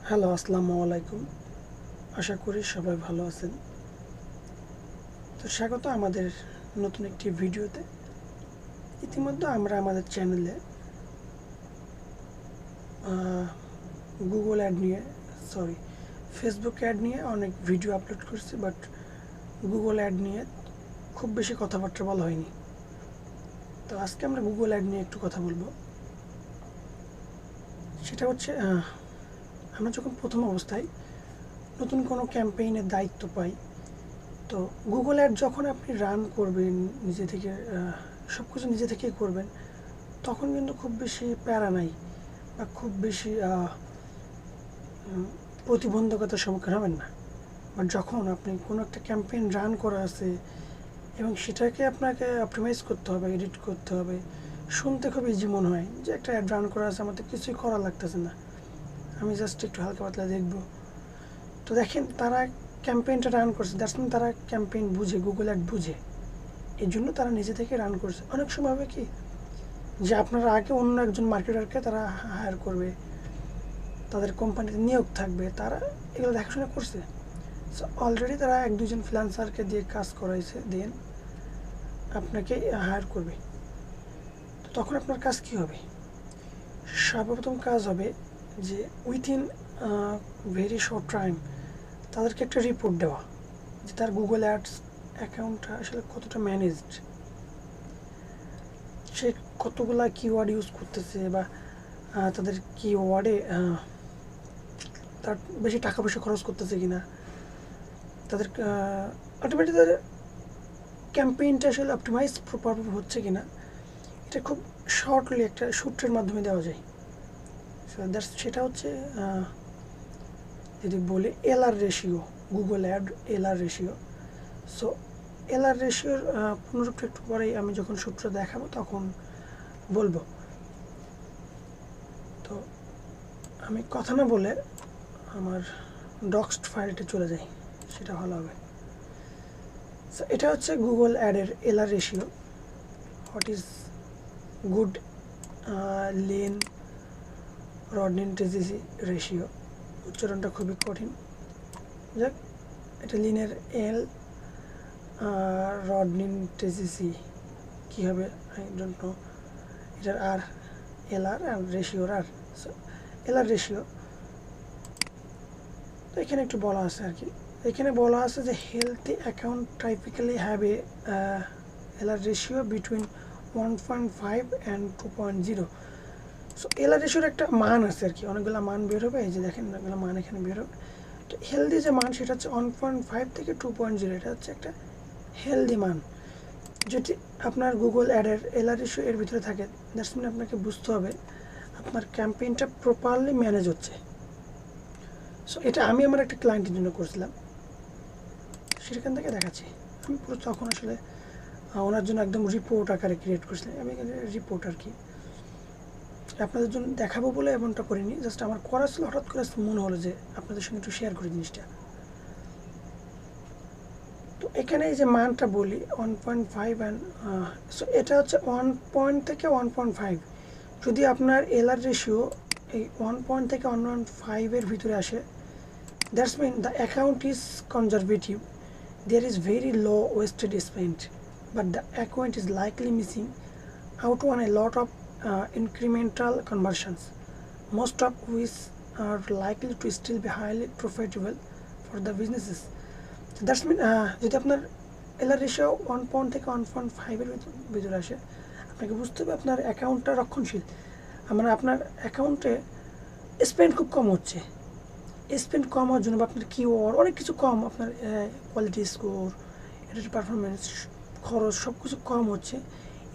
Hello, আসসালামু আলাইকুম। আশা করি সবাই ভালো আছেন। তো স্বাগত আমাদের নতুন একটি ভিডিওতে। ইতিমধ্যে আমরা আমাদের চ্যানেলে গুগল অ্যাড নিয়ে ফেসবুক অ্যাড নিয়ে অনেক ভিডিও আপলোড করছি, বাট গুগল অ্যাড নিয়ে খুব বেশি কথাবার্তা বলা হয়নি। তো আজকে আমরা গুগল অ্যাড নিয়ে একটু কথা বলবো। সেটা হচ্ছে আমরা যখন প্রথম অবস্থায় নতুন কোনো ক্যাম্পেইনের দায়িত্ব পাই, তো গুগল অ্যাড যখন আপনি রান করবেন নিজে থেকে, সব কিছু নিজে থেকেই করবেন, তখন কিন্তু খুব বেশি প্যারা নাই বা খুব বেশি প্রতিবন্ধকতার সম্মুখীন হবেন না। বাট যখন আপনি কোনো একটা ক্যাম্পেইন রান করা আছে এবং সেটাকে আপনাকে অপটিমাইজ করতে হবে, এডিট করতে হবে, শুনতে খুব ইজি মনে হয় যে একটা অ্যাড রান করা আছে, আমাদের কিছুই করা লাগতেছে না, আমি জাস্ট একটু হালকা পাতলা দেখবো। তো দেখেন, তারা ক্যাম্পেইনটা রান করছে, দ্যাটস মিন তারা ক্যাম্পেইন বুঝে, গুগল অ্যাড বুঝে, এই জন্য তারা নিজে থেকে রান করছে। অনেক সময় হবে কি যে আপনারা আগে অন্য একজন মার্কেটারকে তারা হায়ার করবে, তাদের কোম্পানিতে নিয়োগ থাকবে, তারা এগুলো দেখাশোনা করছে। সো অলরেডি তারা এক দুজন ফ্রিল্যান্সারকে দিয়ে কাজ করাইছে, দেন আপনাকে হায়ার করবে। তো তখন আপনার কাজ কী হবে? সর্বপ্রথম কাজ হবে যে উইথিন ভেরি শর্ট টাইম তাদেরকে একটা রিপোর্ট দেওয়া যে তার গুগল অ্যাডস অ্যাকাউন্টটা আসলে কতটা ম্যানেজড, সে কতগুলা কিওয়ার্ড ইউজ করতেছে, বা তাদের কিওয়ার্ডে তার বেশি টাকা পয়সা খরচ করতেছে কিনা, তাদের অটোমেটিক তাদের ক্যাম্পেইনটা আসলে অপটিমাইজ প্রপারভাবে হচ্ছে কিনা, এটা খুব শর্টলি একটা সূত্রের মাধ্যমে দেওয়া যায়। সেটা হচ্ছে যদি বলি LR ratio, Google ad LR ratio. So LR রেশিওর পুনরুক্তি একটু পরেই আমি যখন সূত্র দেখাবো তখন বলবো। তো আমি কথা না বলে আমার ডক্সড ফাইলটা চলে যাই, সেটা ভালো হবে। সো এটা হচ্ছে গুগল অ্যাডের LR ratio. What is good লেন রডনিনটেজিসি রেশিও। উচ্চারণটা খুবই কঠিন, যাক, এটা লিনের এল, রডনিনটেজিসি কী হবে আই ডোন্ট নো, এটার আর এলআর আর রেশিওর আর। সো এলআর রেশিও, তো এখানে একটু বলা আছে আর কি, এখানে বলা আছে যে healthy account typically have a LR ratio between 1.5 and 2.0। So LR রেশিওর একটা মান আছে আর কি, অনেকগুলো মান বের হবে, এই যে দেখেন অনেকগুলো মান এখানে বের হবে। তো হেলদি যে মান সেটা হচ্ছে 1.5 থেকে 2.0, এটা হচ্ছে একটা হেলদি মান। যদি আপনার গুগল অ্যাডের এলআর রেশিও এর ভিতরে থাকে, দ্যাটস মিন আপনাকে বুঝতে হবে আপনার ক্যাম্পেইনটা প্রপারলি ম্যানেজ হচ্ছে। সো এটা আমি আমার একটা ক্লায়েন্টের জন্য করছিলাম, সেখান থেকে দেখাচ্ছি। আমি পুরো তখন আসলে ওনার জন্য একদম রিপোর্ট আকারে ক্রিয়েট করছিলাম, আমি এখানে রিপোর্ট আর কি আপনাদের জন্য দেখাবো বলে এমনটা করিনি, জাস্ট আমার করা ছিল, হঠাৎ করে মনে হলো যে আপনাদের সঙ্গে একটু শেয়ার করি জিনিসটা। তো এখানে এই যে মানটা বলি 1.5 অ্যান্ড সো এটা হচ্ছে 1 থেকে 1.5। যদি আপনার এলআর রেশিও এই 1 থেকে 1.5 ভিতরে আসে, that's mean the account is conservative, there is very low wasted spend, but the account is likely missing out on a lot of incremental conversions, most of which are likely to still be highly profitable for the businesses. So that's mean যদি আপনার LR ratio 1 থেকে 1.5 ভিতরে আসে, আপনাকে বুঝতে হবে আপনার অ্যাকাউন্টটা রক্ষণশীল, মানে আপনার অ্যাকাউন্টে স্পেন্ড খুব কম হচ্ছে। স্পেন্ড কম হওয়ার জন্য বা আপনার কিওয়ার্ড অনেক কিছু কম, আপনার কোয়ালিটি স্কোর, এটার পারফরমেন্স, খরচ সব কিছু কম হচ্ছে।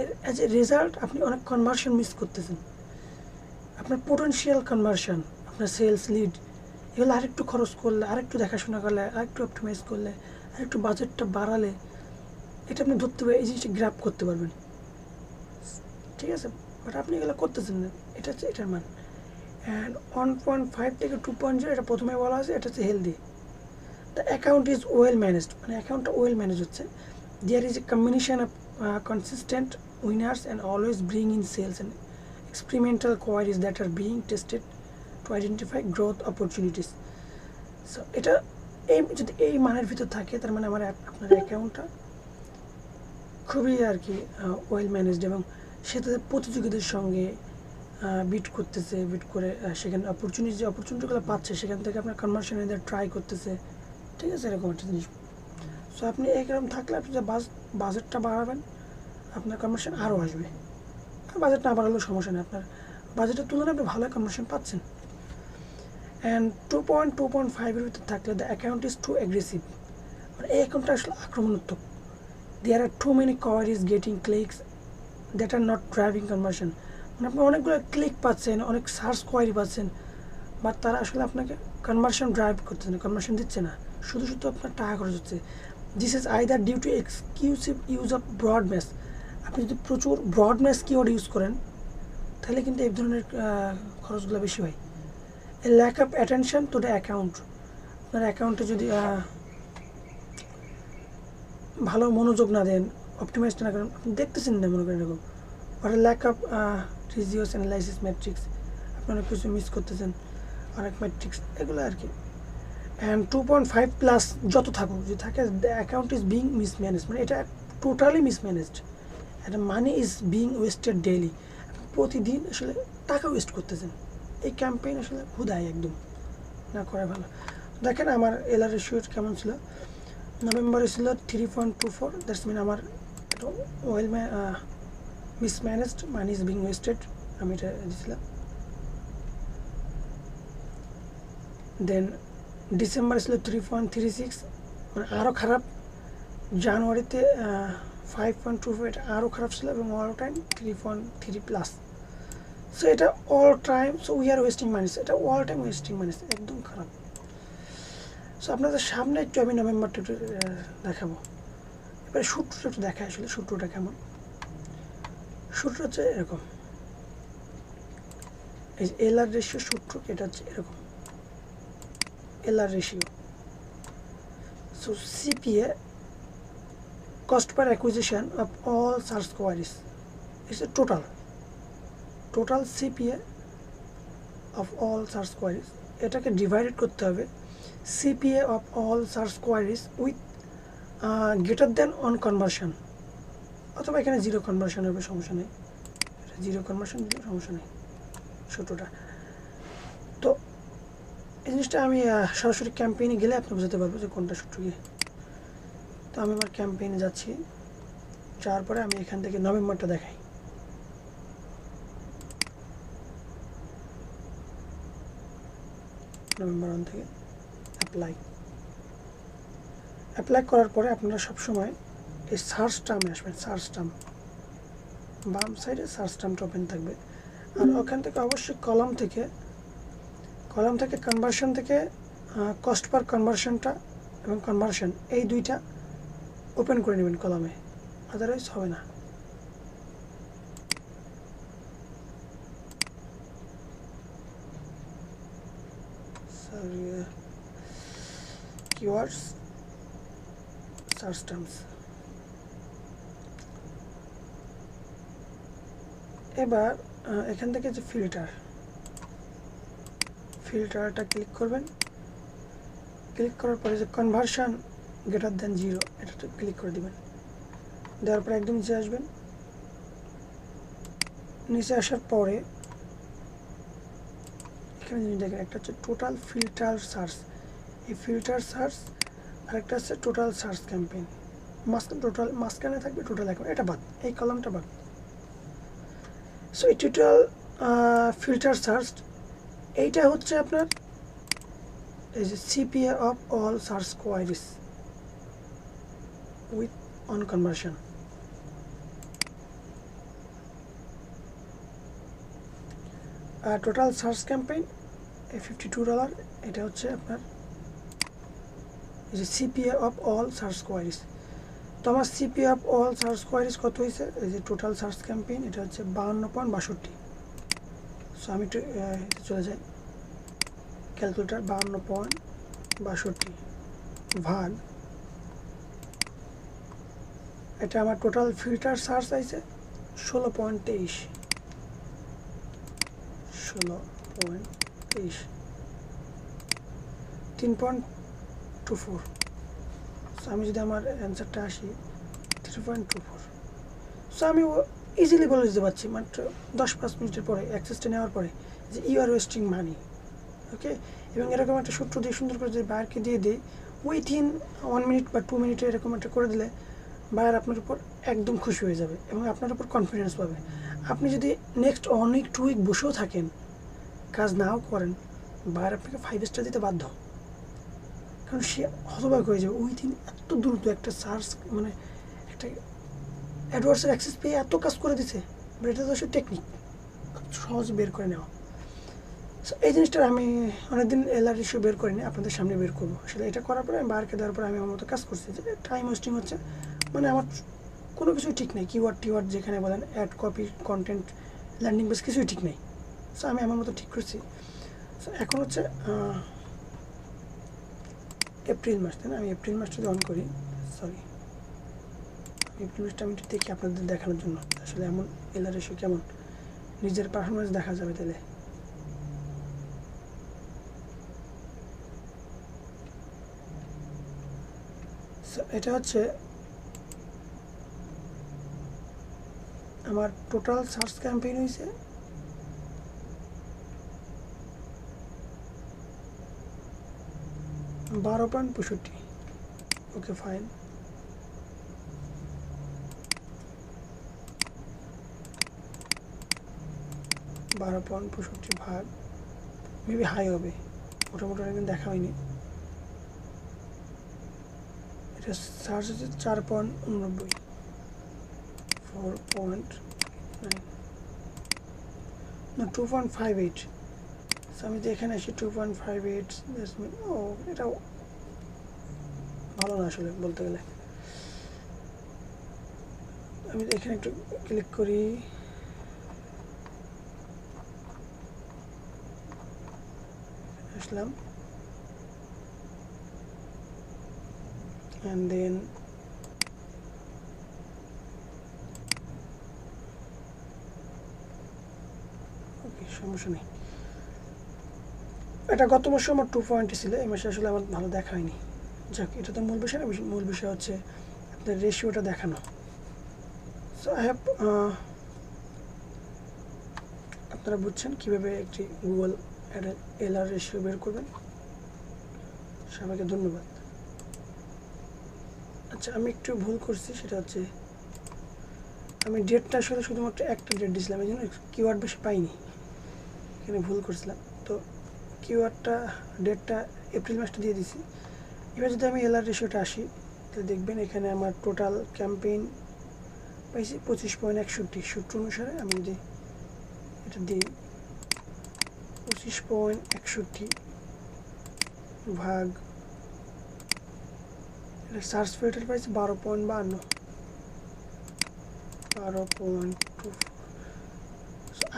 এর অ্যাজ এ রেজাল্ট আপনি অনেক কনভার্সন মিস করতেছেন, আপনার পোটেনশিয়াল কনভার্সন, আপনার সেলস লিড, এগুলো আরেকটু খরচ করলে, আরেকটু দেখাশোনা করলে, আরেকটু অপটিমাইজ করলে, আরেকটু বাজেটটা বাড়ালে এটা আপনি ধরতে পারবেন, এই জিনিসটা গ্র্যাব করতে পারবেন, ঠিক আছে? বাট আপনি এগুলো করতেছেন না, এটা হচ্ছে এটার মান। অ্যান্ড 1.5 থেকে 2.0 এটা প্রথমে বলা আছে, এটা হচ্ছে healthy. The account is well managed, মানে অ্যাকাউন্টটা ওয়েল ম্যানেজ হচ্ছে। There is a combination of consistent winners and always bring in sales and experimental queries that are being tested to identify growth opportunities. So এটা যদি এই মানের ভিতর থাকে তার মানে আপনার অ্যাকাউন্টটা খুবই আর কি ওয়েল ম্যানেজড, এবং সে তাদের প্রতিযোগীদের সঙ্গে বিট করতেছে, বিট করে সেখানে অপরচুনিটিগুলো পাচ্ছে, সেখান থেকে আপনার কনভার্সন এদের ট্রাই করতেছে, ঠিক আছে, এরকম একটা জিনিস। সো আপনি এরকম থাকলে আপনি যে বাজেটটা বাড়াবেন আপনার কনভার্সন আরও আসবে। বাজেট না বাড়ালেও সমস্যা নেই, আপনার বাজেটের তুলনায় আপনি ভালো কনভার্সন পাচ্ছেন। অ্যান্ড 2.5 ভিতর থাকলে the account is too aggressive, মানে এই অ্যাকাউন্টটা আসলে আক্রমণাত্মক। There are too many queries getting clicks that are not driving conversion, মানে আপনি অনেকগুলো ক্লিক পাচ্ছেন, অনেক সার্চ কোয়ারি পাচ্ছেন, বাট তারা আসলে আপনাকে কনভার্সন ড্রাইভ করতেছে না, কনভার্সন দিচ্ছে না, শুধু আপনার টাকা খরচ হচ্ছে। This is either due to exclusive use of broad match. আপনি যদি প্রচুর ব্রড ম্যাশ কিওয়ার্ড ইউজ করেন তাহলে কিন্তু এই ধরনের খরচগুলো বেশি হয়। A lack of attention to the account, আপনার অ্যাকাউন্টে যদি ভালো মনোযোগ না দেন, অপটিমাইজ না করেন, আপনি দেখতেছেন না মনে করেন এরকম। আর ল্যাক অফ রিজিওস অ্যানালাইসিস ম্যাট্রিক্স, আপনি অনেক কিছু মিস করতেছেন, অনেক ম্যাট্রিক্স, এগুলো আর কি। অ্যান্ড 2.5 প্লাস যত থাকুক, যদি থাকে দ্য অ্যাকাউন্ট ইজ বিং মিসম্যানেজ, মানে এটা টোটালি মিসম্যানেজড, একটা মানি ইজ বিং ওয়েস্টেড ডেইলি, প্রতিদিন আসলে টাকা ওয়েস্ট করতেছেন। এই ক্যাম্পেইন আসলে হুদায় একদম না করা ভালো। দেখেন আমার এলআর রেশিও কেমন ছিল, নভেম্বরে ছিল 3.24, দ্যাটস মিন আমার এটা well mismanaged, money is being wasted, আমি এটা দিয়েছিলাম। দেন ডিসেম্বরে ছিল 3.36, মানে আরও খারাপ। জানুয়ারিতে 5.24, এটা আরও খারাপ ছিল, এবং অল টাইম 3.3 প্লাস। সো এটা all time, so we are wasting money, এটা অল টাইম ওয়েস্টিং মানি, একদম খারাপ। সো আপনাদের সামনে একটু আমি নভেম্বরটা একটু দেখাবো। এবারে সূত্রটা একটু দেখায়, আসলে সূত্রটা কেমন। সূত্র হচ্ছে এরকম, এই এলআর রেশিও সূত্র, এটা হচ্ছে এরকম LR ratio. So CPA, cost per acquisition of all search queries, is a total CPA of all search queries, এটাকে ডিভাইডেড করতে হবে CPA of all search queries with greater than on conversion, অথবা এখানে zero conversion হবে, সমস্যা নেই, এটা zero conversion দিলে সমস্যা নেই সূত্রটা। তো এই জিনিসটা আমি সরাসরি ক্যাম্পেইনে গেলে আপনি বুঝতে পারবো যে কোনটা সূত্র কি। তো আমি আমার ক্যাম্পেইনে যাচ্ছি, যাওয়ার পরে আমি এখান থেকে নভেম্বরটা দেখাই। নভেম্বর 1 থেকে অ্যাপ্লাই করার পরে আপনারা সবসময় এই সার্চ টার্মে আসবেন, সার্চ টার্ম বাম সাইডে সার্চ টার্মটা ওপেন থাকবে, আর ওখান থেকে অবশ্যই কলাম থেকে কনভার্সন থেকে কস্ট পার কনভার্সনটা এবং কনভার্সন, এই দুইটা ওপেন করে নেবেন কলামে, আদারওয়াইজ হবে না। keywords search terms, এবার এখান থেকে যে ফিল্টারটা ক্লিক করবেন, ক্লিক করার পরে যে কনভার্সন গ্রেটার দেন 0, এটাতে ক্লিক করে দিবেন, দেওয়ার পরে একদম নিচে আসবেন। নিচে আসার পরে এখানে জিনিস দেখেন, একটা হচ্ছে টোটাল ফিল্টার সার্চ, এই ফিল্টার সার্চ, আর একটা হচ্ছে টোটাল সার্চ ক্যাম্পেইন, মাঝখানে থাকবে টোটাল অ্যাকাউন্ট, এটা বাদ, এই কলামটা বাদ। সো এই টোটাল ফিল্টার সার্চ, এইটা হচ্ছে আপনার এই যে CPA of all search queries with on conversion. Total search campaign $52, এটা হচ্ছে আপনার এই যে CPA of all search queries. তো আমার CPA of all search queries কত হয়েছে, এই যে টোটাল সার্চ ক্যাম্পেইন, এটা হচ্ছে 52.62। সো আমি একটু চলে যাই ক্যালকুলেটার, 52.62 ভাগ, এটা আমার টোটাল ফিল্টার সার্চ আছে 16.23, 23 3.24। সো আমি যদি আমার অ্যান্সারটা আসি 3.24, সো আমি ইজিলি বলে দিতে পারছি মাত্র 10-5 মিনিটের পরে অ্যাক্সেসটা নেওয়ার পরে যে ইউ আর ওয়েস্টিং মানি। ওকে, এবং এরকম একটা সূত্র দিয়ে সুন্দর করে যদি বায়ারকে দিয়ে দিই উইথিন 1 মিনিট বা 2 মিনিটে এরকম একটা করে দিলে বায়ার আপনার উপর একদম খুশি হয়ে যাবে এবং আপনার উপর কনফিডেন্স পাবে। আপনি যদি নেক্সট অনেক 2 উইক বসেও থাকেন, কাজ নাও করেন, বায়ার আপনাকে 5 স্টার দিতে বাধ্য, কারণ সে হতবাক হয়ে যাবে উইথিন এত দ্রুত একটা সার্চ মানে একটা অ্যাডওয়ার্ডসের অ্যাক্সেস পেয়ে এত কাজ করে দিছে। বাট এটা তো আসলে টেকনিক, সহজ বের করে নেওয়া। সো এই জিনিসটা আমি অনেকদিন এলআর ইস্যু বের করিনি, আপনাদের সামনে বের করবো। আসলে এটা করার পরে আমি বায়ারকে দেওয়ার পরে আমি আমার মতো কাজ করছি যে টাইম ওয়েস্টিং হচ্ছে, মানে আমার কোনো কিছুই ঠিক নেই, কিওয়ার্ড যেখানে বলেন ad copy content landing page কিছুই ঠিক নেই। সো আমি আমার মতো ঠিক করছি। সো এখন হচ্ছে এপ্রিল মাস, তাই না? আমি এপ্রিল মাসটা যদি অন করি, সরি এপ্রিল মাসটা আমি একটু দেখি আপনাদের দেখানোর জন্য আসলে এমন এলআর ইস্যু কেমন নিজের পারফরমেন্স দেখা যাবে তাহলে। এটা হচ্ছে আমার টোটাল সার্চ ক্যাম্পেইন হয়েছে 12.65। ওকে ফাইন, $12.65 ভাগ মেবি হাই হবে, মোটামুটি অনেকদিন দেখা হয়নি। এটা সার্চ হচ্ছে 4.89, 4.9 না 2.58। আমি তো এখানে আসি 2.58, ও এটাও ভালো না আসলে বলতে গেলে। আমি এখানে একটু ক্লিক করি, আসলাম and then ওকে সমস্যা নেই। এটা গত মাসে আমার 2 ছিল, এই মাসে আসলে আমার ভালো দেখা হয়নি। যাক, এটা তো মূল বিষয় না, মূল বিষয় হচ্ছে আপনার রেশিওটা দেখানো। সো আই হ্যাভ আপনারা বুঝছেন কীভাবে একটি গুগল এলআর রেশিও বের করবেন। সবাইকে ধন্যবাদ। আচ্ছা, আমি একটু ভুল করছি, সেটা হচ্ছে আমি ডেটটা আসলে শুধুমাত্র একটা ডেট দিয়েছিলাম, এই জন্য কিওয়ার্ড বেশি পাইনি, এখানে ভুল করছিলাম। তো কিওয়ার্ডটা ডেটটা এপ্রিল মাসটা দিয়ে দিছি। এবার যদি আমি এলআর রেশিওটা আসি তাহলে দেখবেন এখানে আমার টোটাল ক্যাম্পেইন পাইছি 25.61। সূত্র অনুসারে আমি যদি এটা দিই 25.61 ভাগ এটা সার্চ ফিল্টার পাইছি 12.52, 12.24।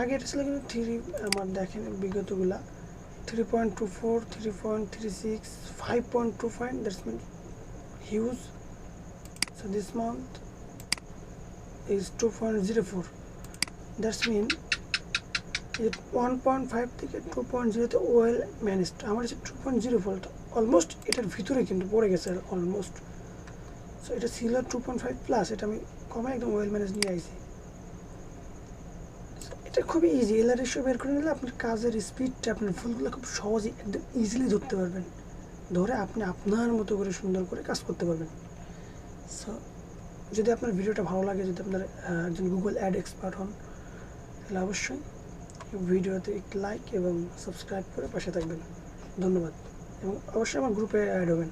আগে এটা ছিল কিন্তু 3, আমার দেখেন বিগতগুলা 3.24, 3.36, 5.25, that's mean huge. So this month is 2.04, that's mean 1.5 থেকে 2.0 ওয়েল ম্যানেজড। আমার হচ্ছে 2.04, অলমোস্ট এটার ভিতরে কিন্তু পড়ে গেছে অলমোস্ট। সো এটা ছিল 2.5 প্লাস, এটা আমি কমে একদম ওয়েল ম্যানেজ নিয়ে আইছি। এটা খুবই ইজি, এলআর রেশিও বের করে নিলে আপনার কাজের স্পিডটা, আপনার ফুলগুলো খুব সহজেই একদম ইজিলি ধরতে পারবেন, ধরে আপনি আপনার মতো করে সুন্দর করে কাজ করতে পারবেন। সো যদি আপনার ভিডিওটা ভালো লাগে, যদি আপনার একজন গুগল অ্যাড এক্সপার্ট হন, তাহলে অবশ্যই ভিডিওতে একটি লাইক এবং সাবস্ক্রাইব করে পাশে থাকবেন। ধন্যবাদ, এবং অবশ্যই আমার গ্রুপে অ্যাড হবেন।